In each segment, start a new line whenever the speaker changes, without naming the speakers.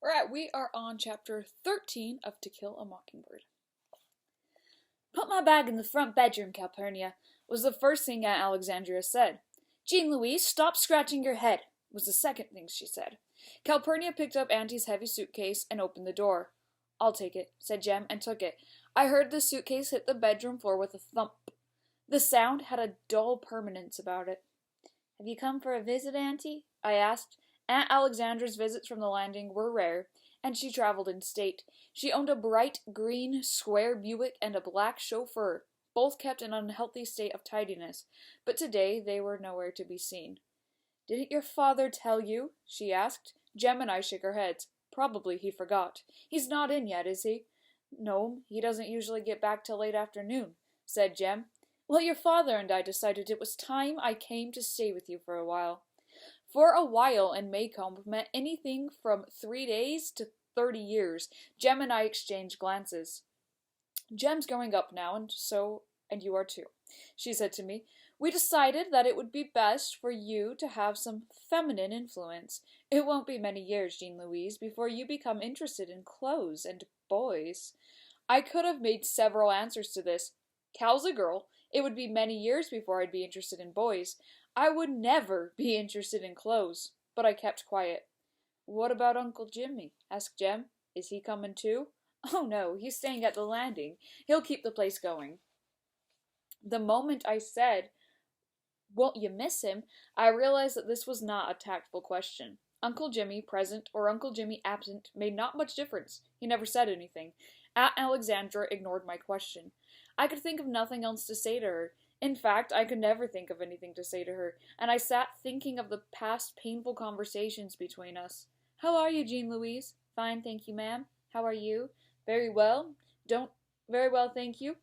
Alright, we are on chapter 13 of To Kill a Mockingbird. "Put my bag in the front bedroom, Calpurnia," was the first thing Aunt Alexandria said. "Jean Louise, stop scratching your head," was the second thing she said. Calpurnia picked up Auntie's heavy suitcase and opened the door. "I'll take it," said Jem, and took it. I heard the suitcase hit the bedroom floor with a thump. The sound had a dull permanence about it. "Have you come for a visit, Auntie?" I asked. Aunt Alexandra's visits from the landing were rare, and she traveled in state. She owned a bright green square Buick and a black chauffeur, both kept in an unhealthy state of tidiness, but today they were nowhere to be seen. "Didn't your father tell you?" she asked. Jem and I shook our heads. Probably he forgot. "He's not in yet, is he?" "No, he doesn't usually get back till late afternoon," said Jem. "Well, your father and I decided it was time I came to stay with you for a while." For a while in Maycomb meant anything from 3 days to 30 years. Jem and I exchanged glances. "Jem's growing up now, and you are too," she said to me. "We decided that it would be best for you to have some feminine influence. It won't be many years, Jean Louise, before you become interested in clothes and boys." I could have made several answers to this. Cal's a girl. It would be many years before I'd be interested in boys. I would never be interested in clothes. But I kept quiet. "What about Uncle Jimmy?" asked Jem. "Is he coming too?" "Oh no, he's staying at the landing. He'll keep the place going." The moment I said, "Won't you miss him?" I realized that this was not a tactful question. Uncle Jimmy present or Uncle Jimmy absent made not much difference. He never said anything. Aunt Alexandra ignored my question. I could think of nothing else to say to her. In fact, I could never think of anything to say to her, and I sat thinking of the past painful conversations between us. "How are you, Jean Louise?" "Fine, thank you, ma'am." "How are you?" "Very well. Very well, thank you."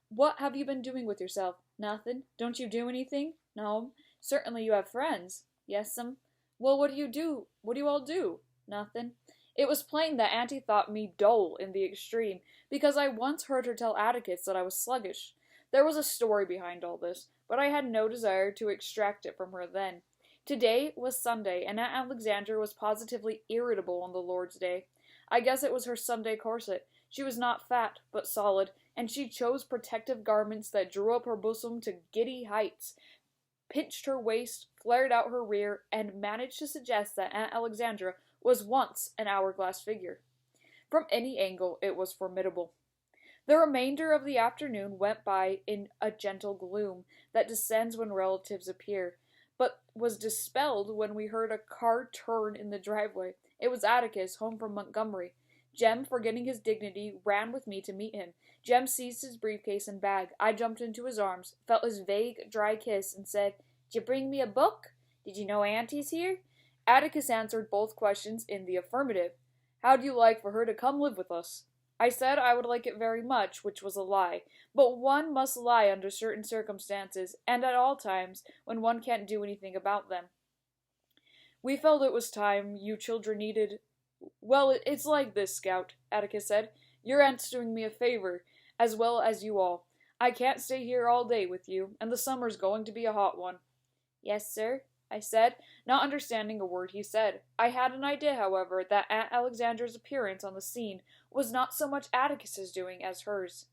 "What have you been doing with yourself?" "Nothing." "Don't you do anything?" "No." "Certainly you have friends." "Yes'm." "Well, what do you do? What do you all do?" "Nothing." It was plain that Auntie thought me dull in the extreme, because I once heard her tell Atticus that I was sluggish. There was a story behind all this, but I had no desire to extract it from her then. Today was Sunday, and Aunt Alexandra was positively irritable on the Lord's Day. I guess it was her Sunday corset. She was not fat, but solid, and she chose protective garments that drew up her bosom to giddy heights, pinched her waist, flared out her rear, and managed to suggest that Aunt Alexandra was once an hourglass figure. From any angle, it was formidable. The remainder of the afternoon went by in a gentle gloom that descends when relatives appear, but was dispelled when we heard a car turn in the driveway. It was Atticus, home from Montgomery. Jem, forgetting his dignity, ran with me to meet him. Jem seized his briefcase and bag. I jumped into his arms, felt his vague, dry kiss, and said, "Did you bring me a book? Did you know Auntie's here?" Atticus answered both questions in the affirmative. "How'd you like for her to come live with us?" I said I would like it very much, which was a lie, but one must lie under certain circumstances, and at all times, when one can't do anything about them. "We felt it was time you children needed—" "Well, it's like this, Scout," Atticus said. "Your aunt's doing me a favor, as well as you all. I can't stay here all day with you, and the summer's going to be a hot one." "Yes, sir," I said, not understanding a word he said. I had an idea, however, that Aunt Alexandra's appearance on the scene was not so much Atticus's doing as hers.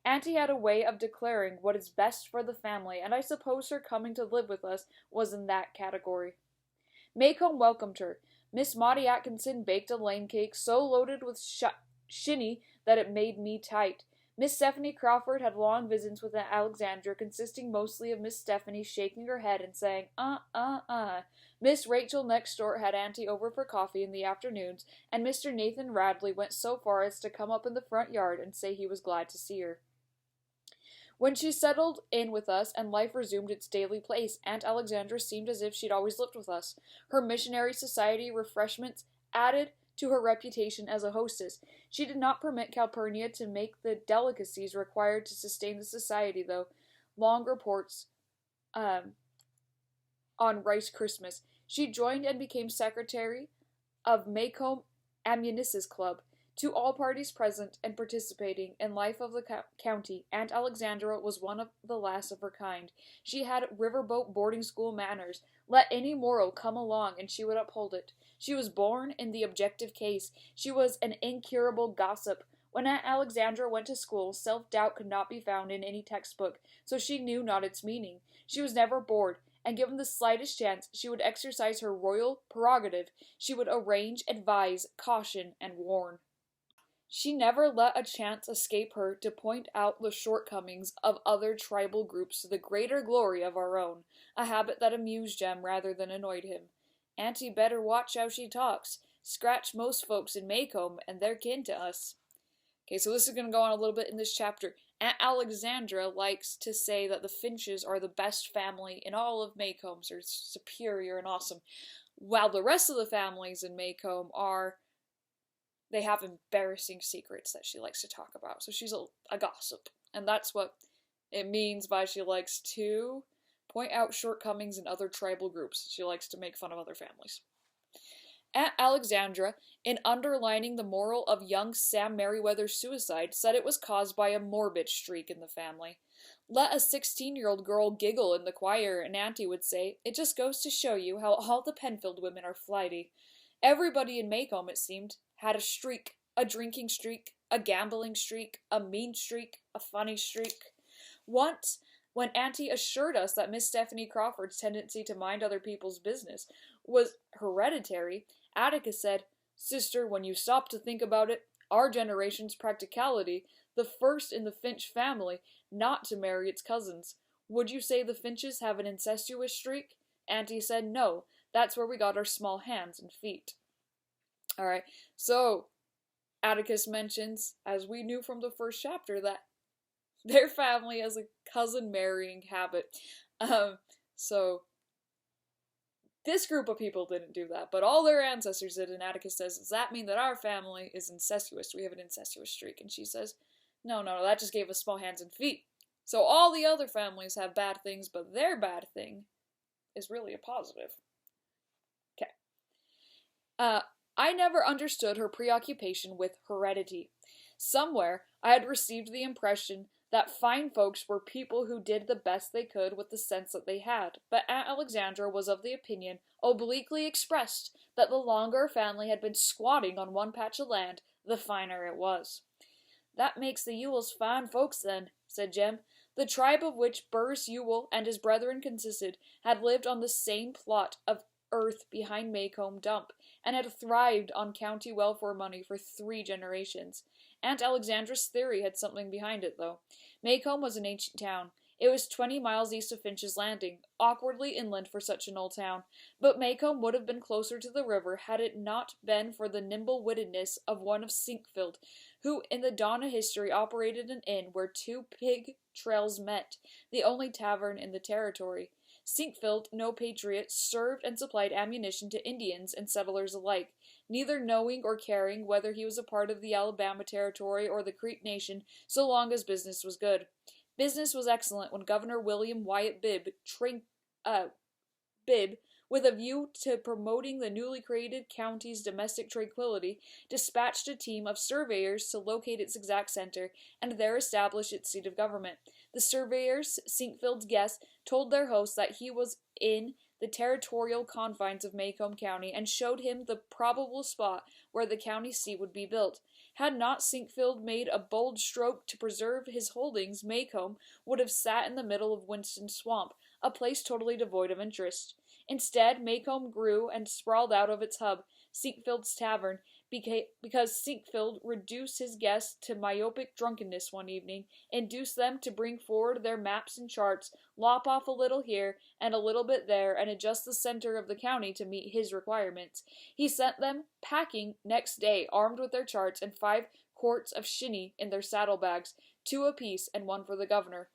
Auntie had a way of declaring what is best for the family, and I suppose her coming to live with us was in that category. Maycomb welcomed her. Miss Maudie Atkinson baked a lane cake so loaded with shinny that it made me tight. Miss Stephanie Crawford had long visits with Aunt Alexandra, consisting mostly of Miss Stephanie shaking her head and saying, Miss Rachel next door had Auntie over for coffee in the afternoons, and Mr. Nathan Radley went so far as to come up in the front yard and say he was glad to see her. When she settled in with us and life resumed its daily pace, Aunt Alexandra seemed as if she'd always lived with us. Her missionary society refreshments added to her reputation as a hostess. She did not permit Calpurnia to make the delicacies required to sustain the society, though. Long reports on Rice Christmas. She joined and became secretary of Maycomb Ammunices Club. To all parties present and participating in life of the county, Aunt Alexandra was one of the last of her kind. She had riverboat boarding school manners. Let any moral come along and she would uphold it. She was born in the objective case. She was an incurable gossip. When Aunt Alexandra went to school, self-doubt could not be found in any textbook, so she knew not its meaning. She was never bored, and given the slightest chance, she would exercise her royal prerogative. She would arrange, advise, caution, and warn. She never let a chance escape her to point out the shortcomings of other tribal groups to the greater glory of our own, a habit that amused Jem rather than annoyed him. Auntie better watch how she talks. Scratch most folks in Maycomb, and they're kin to us. Okay, so this is going to go on a little bit in this chapter. Aunt Alexandra likes to say that the Finches are the best family in all of Maycomb, so superior and awesome, while the rest of the families in Maycomb they have embarrassing secrets that she likes to talk about. So she's a gossip. And that's what it means by she likes to point out shortcomings in other tribal groups. She likes to make fun of other families. Aunt Alexandra, in underlining the moral of young Sam Merriweather's suicide, said it was caused by a morbid streak in the family. Let a 16-year-old girl giggle in the choir, and Auntie would say, "It just goes to show you how all the Penfield women are flighty." Everybody in Maycomb, it seemed, had a streak, a drinking streak, a gambling streak, a mean streak, a funny streak. Once, when Auntie assured us that Miss Stephanie Crawford's tendency to mind other people's business was hereditary, Atticus said, "Sister, when you stop to think about it, our generation's practicality, the first in the Finch family not to marry its cousins. Would you say the Finches have an incestuous streak?" Auntie said no, that's where we got our small hands and feet. Alright, so Atticus mentions, as we knew from the first chapter, that their family has a cousin marrying habit. So this group of people didn't do that, but all their ancestors did, and Atticus says, "Does that mean that our family is incestuous? We have an incestuous streak?" And she says, no, that just gave us small hands and feet. So all the other families have bad things, but their bad thing is really a positive. Okay. I never understood her preoccupation with heredity. Somewhere, I had received the impression that fine folks were people who did the best they could with the sense that they had, but Aunt Alexandra was of the opinion, obliquely expressed, that the longer a family had been squatting on one patch of land, the finer it was. "That makes the Ewells fine folks, then," said Jem. The tribe of which Burris Ewell and his brethren consisted had lived on the same plot of earth behind Maycomb Dump, and had thrived on county welfare money for 3 generations. Aunt Alexandra's theory had something behind it, though. Maycomb was an ancient town. It was 20 miles east of Finch's Landing, awkwardly inland for such an old town, but Maycomb would have been closer to the river had it not been for the nimble-wittedness of one of Sinkfield, who in the dawn of history operated an inn where 2 pig trails met, the only tavern in the territory. Sinkfield, no patriot, served and supplied ammunition to Indians and settlers alike, neither knowing or caring whether he was a part of the Alabama Territory or the Creek Nation, so long as business was good. Business was excellent when Governor William Wyatt Bibb, with a view to promoting the newly created county's domestic tranquility, dispatched a team of surveyors to locate its exact center and there establish its seat of government. The surveyors, Sinkfield's guests, told their host that he was in the territorial confines of Maycomb County and showed him the probable spot where the county seat would be built. Had not Sinkfield made a bold stroke to preserve his holdings, Maycomb would have sat in the middle of Winston Swamp, a place totally devoid of interest. Instead, Maycomb grew and sprawled out of its hub, Sinkfield's Tavern, because Sinkfield reduced his guests to myopic drunkenness one evening, induced them to bring forward their maps and charts, lop off a little here and a little bit there, and adjust the center of the county to meet his requirements. He sent them packing next day, armed with their charts and 5 quarts of shinny in their saddlebags, 2 apiece and 1 for the governor.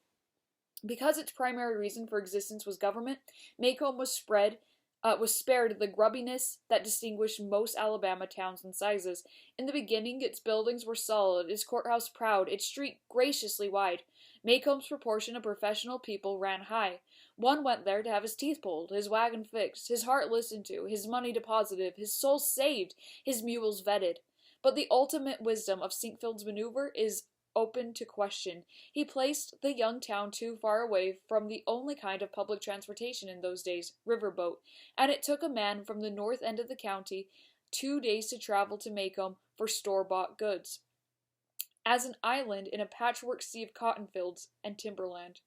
Because its primary reason for existence was government, Maycomb was spared the grubbiness that distinguished most Alabama towns and sizes. In the beginning, its buildings were solid, its courthouse proud, its street graciously wide. Maycomb's proportion of professional people ran high. One went there to have his teeth pulled, his wagon fixed, his heart listened to, his money deposited, his soul saved, his mules vetted. but the ultimate wisdom of Sinkfield's maneuver is open to question. He placed the young town too far away from the only kind of public transportation in those days, riverboat, and it took a man from the north end of the county 2 days to travel to Macomb for store-bought goods. As an island in a patchwork sea of cotton fields and timberland.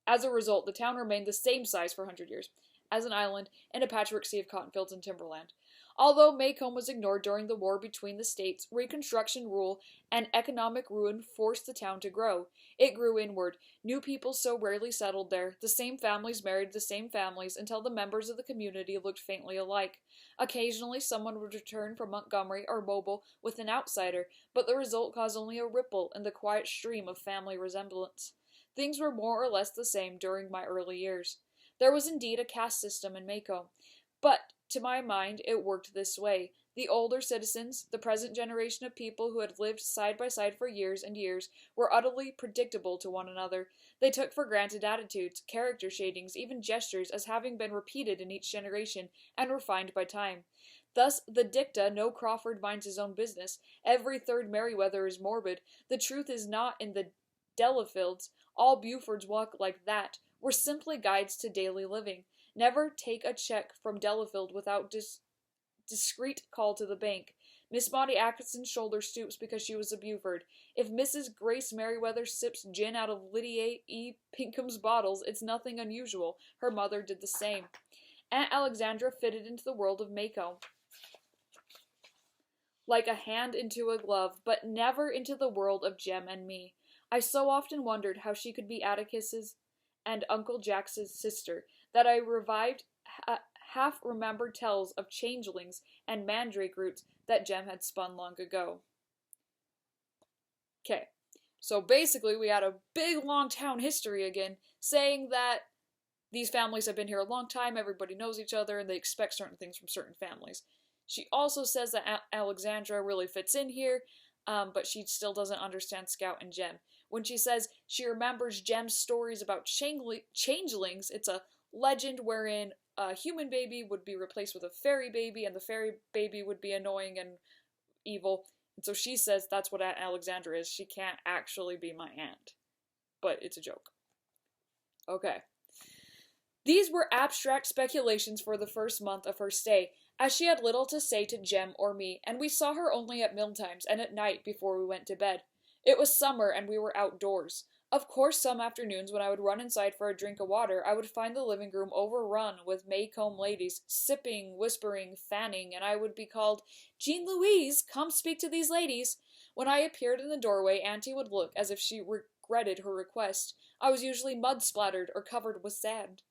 As a result, the town remained the same size for 100 years, as an island in a patchwork sea of cotton fields and timberland. Although Macomb was ignored during the war between the states, Reconstruction rule and economic ruin forced the town to grow. It grew inward. New people so rarely settled there. The same families married the same families until the members of the community looked faintly alike. Occasionally, someone would return from Montgomery or Mobile with an outsider, but the result caused only a ripple in the quiet stream of family resemblance. Things were more or less the same during my early years. There was indeed a caste system in Macomb, but to my mind, it worked this way. The older citizens, the present generation of people who had lived side by side for years and years, were utterly predictable to one another. They took for granted attitudes, character shadings, even gestures as having been repeated in each generation and refined by time. Thus, the dicta, no Crawford minds his own business, every third Merriweather is morbid, the truth is not in the Delafields, all Bufords walk like that, were simply guides to daily living. Never take a check from Delafield without discreet call to the bank. Miss Maudie Atkinson's shoulder stoops because she was a Buford. If Mrs. Grace Merriweather sips gin out of Lydia E. Pinkham's bottles, it's nothing unusual. Her mother did the same. Aunt Alexandra fitted into the world of Macomb like a hand into a glove, but never into the world of Jem and me. I so often wondered how she could be Atticus's and Uncle Jack's sister, that I revived half-remembered tales of changelings and mandrake roots that Jem had spun long ago. Okay, so basically we had a big long town history again, saying that these families have been here a long time, everybody knows each other, and they expect certain things from certain families. She also says that Alexandra really fits in here, but she still doesn't understand Scout and Jem. When she says she remembers Jem's stories about changelings, it's a legend wherein a human baby would be replaced with a fairy baby, and the fairy baby would be annoying and evil. And so she says that's what Aunt Alexandra is. She can't actually be my aunt. But it's a joke. Okay. These were abstract speculations for the first month of her stay, as she had little to say to Jem or me, and we saw her only at mealtimes and at night before we went to bed. It was summer, and we were outdoors. Of course, some afternoons when I would run inside for a drink of water, I would find the living room overrun with Macomb ladies, sipping, whispering, fanning, and I would be called, "Jean Louise, come speak to these ladies." When I appeared in the doorway, Auntie would look as if she regretted her request. I was usually mud-splattered or covered with sand.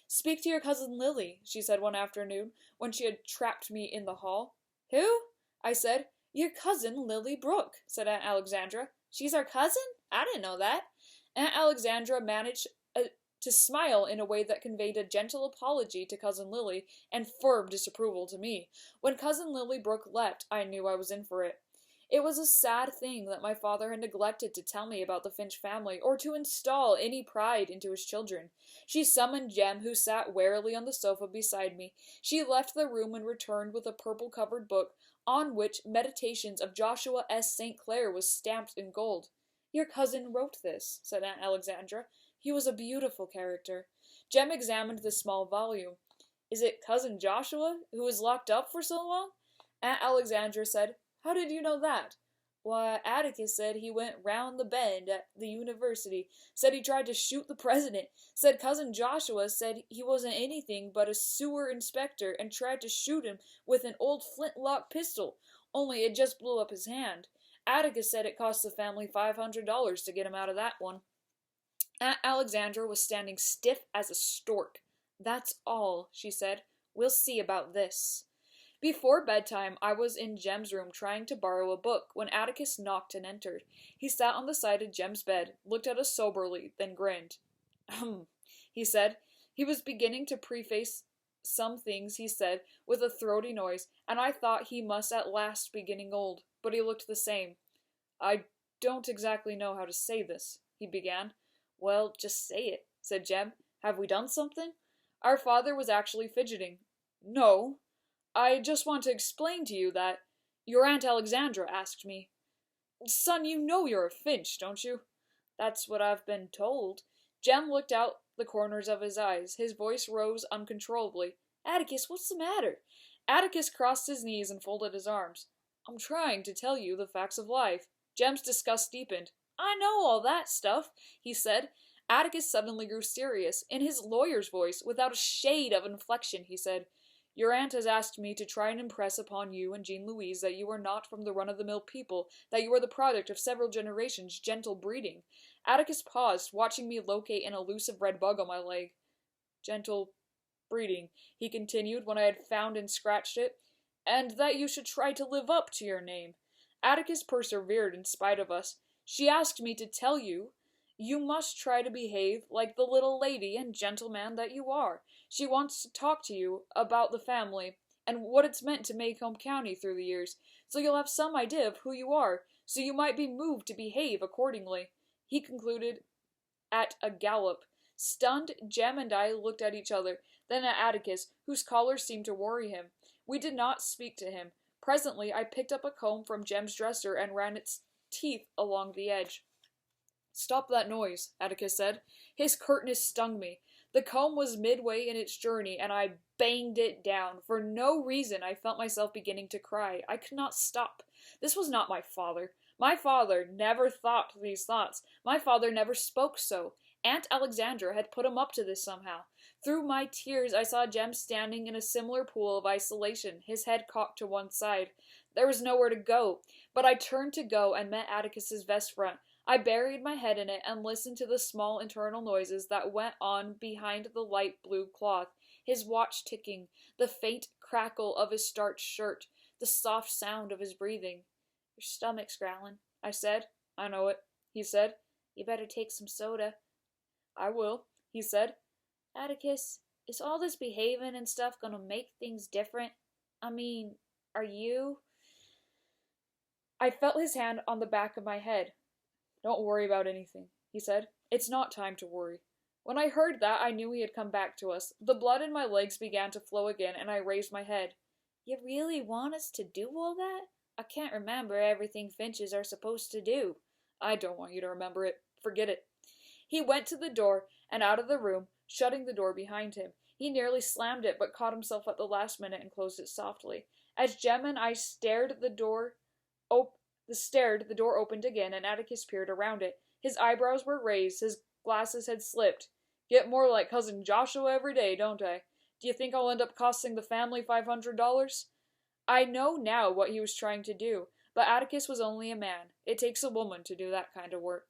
"Speak to your cousin Lily," she said one afternoon, when she had trapped me in the hall. "Who?" I said. "Your cousin Lily Brooke," said Aunt Alexandra. "She's our cousin? I didn't know that." Aunt Alexandra managed to smile in a way that conveyed a gentle apology to Cousin Lily and firm disapproval to me. When Cousin Lily Brooke left, I knew I was in for it. It was a sad thing that my father had neglected to tell me about the Finch family, or to install any pride into his children. She summoned Jem, who sat warily on the sofa beside me. She left the room and returned with a purple-covered book, on which Meditations of Joshua S. St. Clair was stamped in gold. "Your cousin wrote this," said Aunt Alexandra. "He was a beautiful character." Jem examined the small volume. "Is it Cousin Joshua, who was locked up for so long?" Aunt Alexandra said, "How did you know that?" "Why, Atticus said he went round the bend at the university, said he tried to shoot the president, said Cousin Joshua said he wasn't anything but a sewer inspector and tried to shoot him with an old flintlock pistol, only it just blew up his hand. Atticus said it cost the family $500 to get him out of that one." Aunt Alexandra was standing stiff as a stork. "That's all," she said. "We'll see about this." Before bedtime, I was in Jem's room trying to borrow a book when Atticus knocked and entered. He sat on the side of Jem's bed, looked at us soberly, then grinned. He said. He was beginning to preface some things he said with a throaty noise, and I thought he must at last be getting old, but he looked the same. "I don't exactly know how to say this," he began. "Well, just say it," said Jem. "Have we done something?" Our father was actually fidgeting. "No. I just want to explain to you that Your Aunt Alexandra asked me. Son, you know you're a Finch, don't you? That's what I've been told. Jem looked out the corners of his eyes. His voice rose uncontrollably. Atticus, what's the matter? Atticus crossed his knees and folded his arms. I'm trying to tell you the facts of life. Jem's disgust deepened. I know all that stuff, he said. Atticus suddenly grew serious. In his lawyer's voice, without a shade of inflection, he said, Your aunt has asked me to try and impress upon you and Jean Louise that you are not from the run-of-the-mill people, that you are the product of several generations' gentle breeding. Atticus paused, watching me locate an elusive red bug on my leg. Gentle breeding, he continued when I had found and scratched it, and that you should try to live up to your name. Atticus persevered in spite of us. She asked me to tell you, you must try to behave like the little lady and gentleman that you are. She wants to talk to you about the family and what it's meant to Maycomb County through the years, so you'll have some idea of who you are, so you might be moved to behave accordingly. He concluded at a gallop. Stunned, Jem and I looked at each other, then at Atticus, whose collar seemed to worry him. We did not speak to him. Presently, I picked up a comb from Jem's dresser and ran its teeth along the edge. Stop that noise, Atticus said. His curtness stung me. The comb was midway in its journey, and I banged it down. For no reason, I felt myself beginning to cry. I could not stop. This was not my father. My father never thought these thoughts. My father never spoke so. Aunt Alexandra had put him up to this somehow. Through my tears, I saw Jem standing in a similar pool of isolation, his head cocked to one side. There was nowhere to go, but I turned to go and met Atticus's vest front. I buried my head in it and listened to the small internal noises that went on behind the light blue cloth, his watch ticking, the faint crackle of his starched shirt, the soft sound of his breathing. Your stomach's growling, I said. I know it, he said. You better take some soda. I will, he said. Atticus, is all this behaving and stuff gonna make things different? I mean, are you? I felt his hand on the back of my head. Don't worry about anything, he said. It's not time to worry. When I heard that, I knew he had come back to us. The blood in my legs began to flow again, and I raised my head. You really want us to do all that? I can't remember everything Finches are supposed to do. I don't want you to remember it. Forget it. He went to the door and out of the room, shutting the door behind him. He nearly slammed it, but caught himself at the last minute and closed it softly. As Jem and I stared, the door opened again, and Atticus peered around it. His eyebrows were raised, his glasses had slipped. Get more like Cousin Joshua every day, don't I? Do you think I'll end up costing the family $500? I know now what he was trying to do, but Atticus was only a man. It takes a woman to do that kind of work.